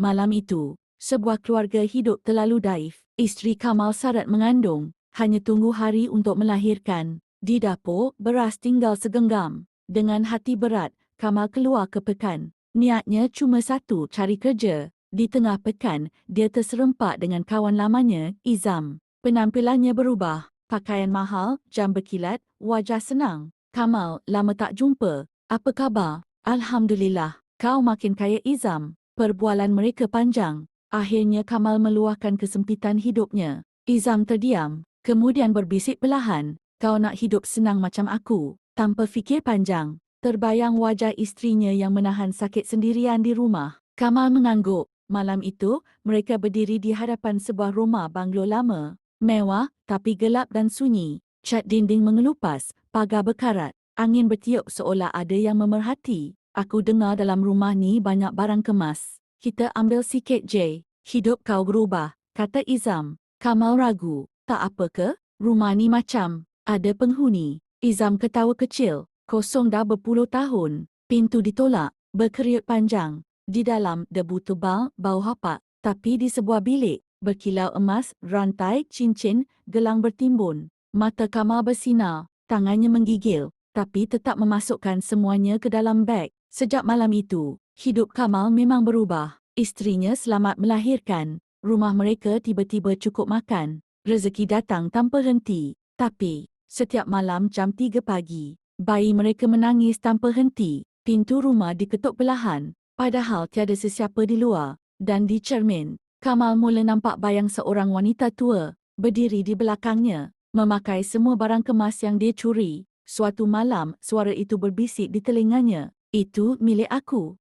Malam itu, sebuah keluarga hidup terlalu daif. Isteri Kamal syarat mengandung, hanya tunggu hari untuk melahirkan. Di dapur, beras tinggal segenggam. Dengan hati berat, Kamal keluar ke pekan. Niatnya cuma satu, cari kerja. Di tengah pekan, dia terserempak dengan kawan lamanya, Izam. Penampilannya berubah, pakaian mahal, jam berkilat, wajah senang. Kamal, lama tak jumpa. Apa khabar? Alhamdulillah, kau makin kaya, Izam. Perbualan mereka panjang. Akhirnya Kamal meluahkan kesempitan hidupnya. Izam terdiam, kemudian berbisik perlahan, kau nak hidup senang macam aku. Tanpa fikir panjang, terbayang wajah istrinya yang menahan sakit sendirian di rumah. Kamal mengangguk. Malam itu, mereka berdiri di hadapan sebuah rumah banglo lama. Mewah, tapi gelap dan sunyi. Cat dinding mengelupas, pagar berkarat. Angin bertiup seolah ada yang memerhati. Aku dengar dalam rumah ni banyak barang kemas. Kita ambil sikit je. Hidup kau berubah, kata Izam. Kamal ragu. Tak apa ke? Rumah ni macam ada penghuni. Izam ketawa kecil. Kosong dah berpuluh tahun. Pintu ditolak, berkeriut panjang. Di dalam, debu tebal, bau hapak. Tapi di sebuah bilik, berkilau emas, rantai, cincin, gelang bertimbun. Mata Kamal bersinar, tangannya menggigil, tapi tetap memasukkan semuanya ke dalam beg. Sejak malam itu, hidup Kamal memang berubah. Isterinya selamat melahirkan. Rumah mereka tiba-tiba cukup makan. Rezeki datang tanpa henti. Tapi, setiap malam jam 3 pagi, bayi mereka menangis tanpa henti. Pintu rumah diketuk perlahan. Padahal tiada sesiapa di luar. Dan di cermin, Kamal mula nampak bayang seorang wanita tua, berdiri di belakangnya, memakai semua barang kemas yang dia curi. Suatu malam, suara itu berbisik di telinganya. Itu milik aku.